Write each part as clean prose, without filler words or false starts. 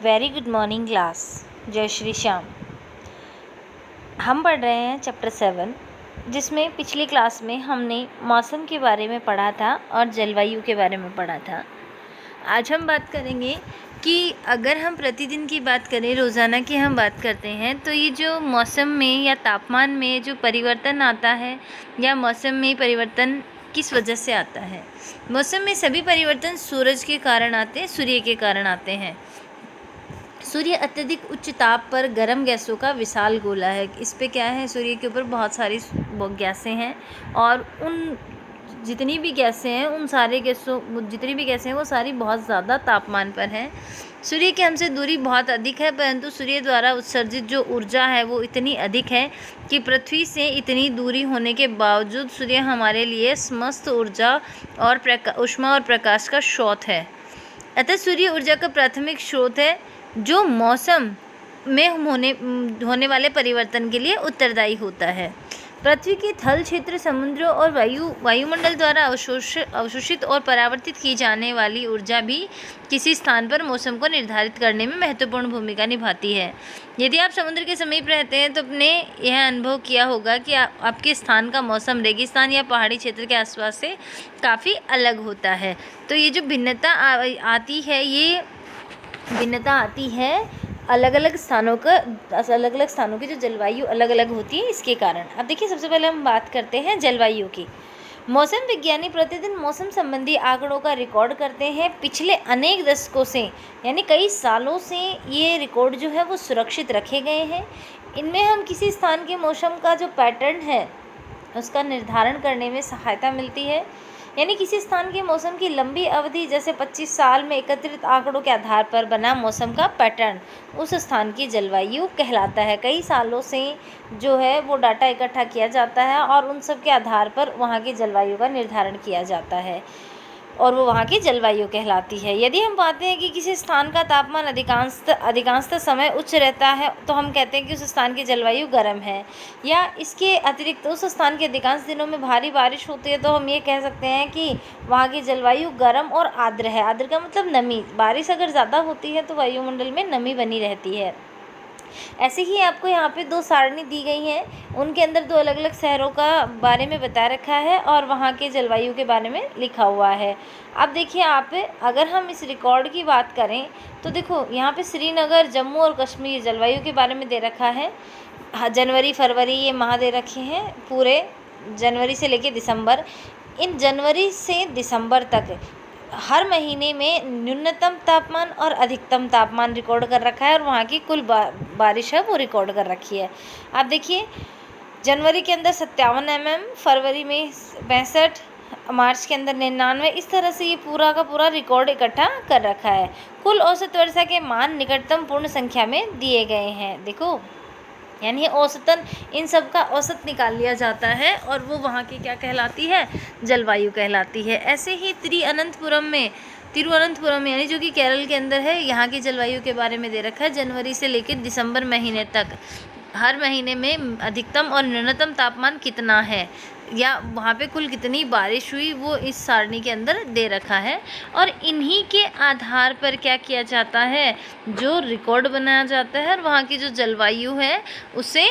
Very good morning class. जय श्री श्याम। हम पढ़ रहे हैं चैप्टर 7, जिसमें पिछली क्लास में हमने मौसम के बारे में पढ़ा था और जलवायु के बारे में पढ़ा था। आज हम बात करेंगे कि अगर हम प्रतिदिन की बात करें, रोज़ाना की हम बात करते हैं, तो ये जो मौसम में या तापमान में जो परिवर्तन आता है या मौसम में परिवर्तन किस वजह से आता है। मौसम में सभी परिवर्तन सूरज के कारण आते हैं, सूर्य के कारण आते हैं। सूर्य अत्यधिक उच्च ताप पर गर्म गैसों का विशाल गोला है। इस पे क्या है, सूर्य के ऊपर बहुत सारी गैसें हैं और उन जितनी भी गैसें हैं वो सारी बहुत ज़्यादा तापमान पर हैं। सूर्य की हमसे दूरी बहुत अधिक है, परंतु सूर्य द्वारा उत्सर्जित जो ऊर्जा है वो इतनी अधिक है कि पृथ्वी से इतनी दूरी होने के बावजूद सूर्य हमारे लिए समस्त ऊर्जा और ऊष्मा और प्रकाश का स्रोत है। अतः सूर्य ऊर्जा का प्राथमिक स्रोत है जो मौसम में होने वाले परिवर्तन के लिए उत्तरदायी होता है। पृथ्वी के थल क्षेत्र, समुद्रों और वायुमंडल द्वारा अवशोषित और परावर्तित की जाने वाली ऊर्जा भी किसी स्थान पर मौसम को निर्धारित करने में महत्वपूर्ण भूमिका निभाती है। यदि आप समुद्र के समीप रहते हैं तो आपने यह अनुभव किया होगा कि आपके स्थान का मौसम रेगिस्तान या पहाड़ी क्षेत्र के आसपास से काफ़ी अलग होता है। तो ये जो भिन्नता आती है अलग अलग स्थानों की जो जलवायु अलग अलग होती है, इसके कारण। अब देखिए, सबसे पहले हम बात करते हैं जलवायु की। मौसम विज्ञानी प्रतिदिन मौसम संबंधी आंकड़ों का रिकॉर्ड करते हैं। पिछले अनेक दशकों से यानी कई सालों से ये रिकॉर्ड जो है वो सुरक्षित रखे गए हैं। इनमें हम किसी स्थान के मौसम का जो पैटर्न है उसका निर्धारण करने में सहायता मिलती है। यानी किसी स्थान के मौसम की लंबी अवधि, जैसे 25 साल में एकत्रित आंकड़ों के आधार पर बना मौसम का पैटर्न उस स्थान की जलवायु कहलाता है। कई सालों से जो है वो डाटा इकट्ठा किया जाता है और उन सब के आधार पर वहाँ की जलवायु का निर्धारण किया जाता है और वो वहाँ की जलवायु कहलाती है। यदि हम पाते हैं कि किसी स्थान का तापमान अधिकांशतः समय उच्च रहता है तो हम कहते हैं कि उस स्थान की जलवायु गर्म है। या इसके अतिरिक्त उस स्थान के अधिकांश दिनों में भारी बारिश होती है तो हम ये कह सकते हैं कि वहाँ की जलवायु गर्म और आर्द्र है। आर्द्र का मतलब नमी। बारिश अगर ज़्यादा होती है तो वायुमंडल में नमी बनी रहती है। ऐसे ही आपको यहाँ पे 2 सारणी दी गई हैं, उनके अंदर 2 अलग अलग शहरों का बारे में बता रखा है और वहाँ के जलवायु के बारे में लिखा हुआ है। अब देखिए, अगर हम इस रिकॉर्ड की बात करें तो देखो यहाँ पे श्रीनगर, जम्मू और कश्मीर जलवायु के बारे में दे रखा है। जनवरी फरवरी ये माह दे रखे हैं, पूरे जनवरी से लेके दिसंबर। इन जनवरी से दिसंबर तक हर महीने में न्यूनतम तापमान और अधिकतम तापमान रिकॉर्ड कर रखा है और वहाँ की कुल बारिश है वो रिकॉर्ड कर रखी है। आप देखिए, जनवरी के अंदर 57 mm, फरवरी में 65, मार्च के अंदर 99। इस तरह से ये पूरा का पूरा रिकॉर्ड इकट्ठा कर रखा है। कुल औसत वर्षा के मान निकटतम पूर्ण संख्या में दिए गए हैं। देखो, यानी औसतन इन सब का औसत निकाल लिया जाता है और वो वहाँ की क्या कहलाती है, जलवायु कहलाती है। ऐसे ही तिरुवनंतपुरम यानी जो कि केरल के अंदर है, यहाँ की जलवायु के बारे में दे रखा है। जनवरी से लेकर दिसंबर महीने तक हर महीने में अधिकतम और न्यूनतम तापमान कितना है या वहाँ पे कुल कितनी बारिश हुई वो इस सारणी के अंदर दे रखा है। और इन्हीं के आधार पर क्या किया जाता है, जो रिकॉर्ड बनाया जाता है और वहाँ की जो जलवायु है उसे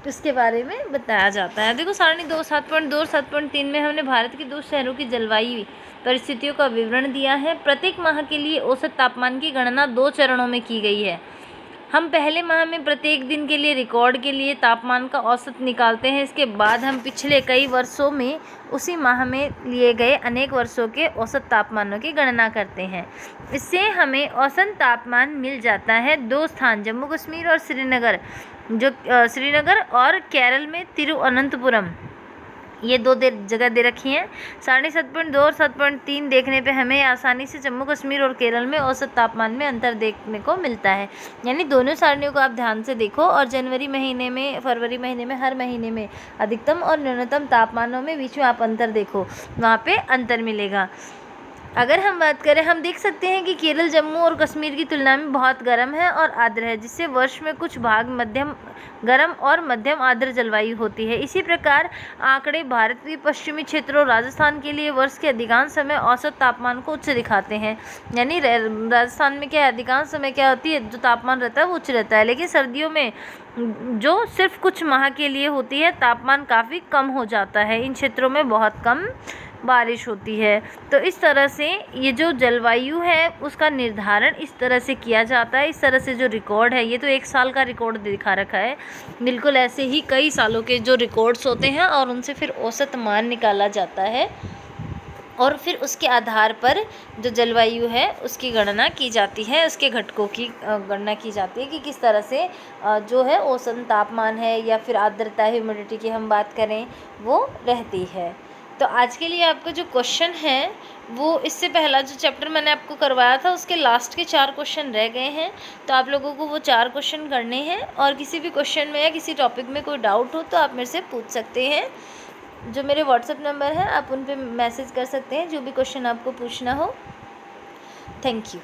इसके बारे में बताया जाता है। देखो, सारणी 7.2 और 7.3 में हमने भारत के 2 शहरों की जलवायु परिस्थितियों का विवरण दिया है। प्रत्येक माह के लिए औसत तापमान की गणना 2 चरणों में की गई है। हम पहले माह में प्रत्येक दिन के लिए रिकॉर्ड के लिए तापमान का औसत निकालते हैं। इसके बाद हम पिछले कई वर्षों में उसी माह में लिए गए अनेक वर्षों के औसत तापमानों की गणना करते हैं। इससे हमें औसत तापमान मिल जाता है। 2 स्थान, जम्मू कश्मीर और श्रीनगर और केरल में तिरुवनंतपुरम, ये 2 जगह दे रखी हैं। सारणी 7.2 और 7.3 देखने पे हमें आसानी से जम्मू कश्मीर और केरल में औसत तापमान में अंतर देखने को मिलता है। यानी दोनों सारणियों को आप ध्यान से देखो और जनवरी महीने में, फरवरी महीने में, हर महीने में अधिकतम और न्यूनतम तापमानों में बीच में आप अंतर देखो, वहाँ पे अंतर मिलेगा। अगर हम बात करें, हम देख सकते हैं कि केरल जम्मू और कश्मीर की तुलना में बहुत गर्म है और आर्द्र है, जिससे वर्ष में कुछ भाग मध्यम गर्म और मध्यम आर्द्र जलवायु होती है। इसी प्रकार आंकड़े भारत के पश्चिमी क्षेत्रों और राजस्थान के लिए वर्ष के अधिकांश समय औसत तापमान को उच्च दिखाते हैं। यानी राजस्थान में क्या है, अधिकांश समय क्या होती है, जो तापमान रहता है वो उच्च रहता है, लेकिन सर्दियों में जो सिर्फ कुछ माह के लिए होती है, तापमान काफ़ी कम हो जाता है। इन क्षेत्रों में बहुत कम बारिश होती है। तो इस तरह से ये जो जलवायु है उसका निर्धारण इस तरह से किया जाता है। इस तरह से जो रिकॉर्ड है, ये तो 1 साल का रिकॉर्ड दिखा रखा है, बिल्कुल ऐसे ही कई सालों के जो रिकॉर्ड्स होते हैं और उनसे फिर औसत मान निकाला जाता है और फिर उसके आधार पर जो जलवायु है उसकी गणना की जाती है, उसके घटकों की गणना की जाती है कि किस तरह से जो है औसत तापमान है या फिर आर्द्रता, ह्यूमिडिटी की हम बात करें, वो रहती है। तो आज के लिए आपका जो क्वेश्चन है वो, इससे पहला जो चैप्टर मैंने आपको करवाया था उसके लास्ट के 4 क्वेश्चन रह गए हैं, तो आप लोगों को वो 4 क्वेश्चन करने हैं। और किसी भी क्वेश्चन में या किसी टॉपिक में कोई डाउट हो तो आप मेरे से पूछ सकते हैं। जो मेरे व्हाट्सएप नंबर है आप उन पे मैसेज कर सकते हैं, जो भी क्वेश्चन आपको पूछना हो। Thank you.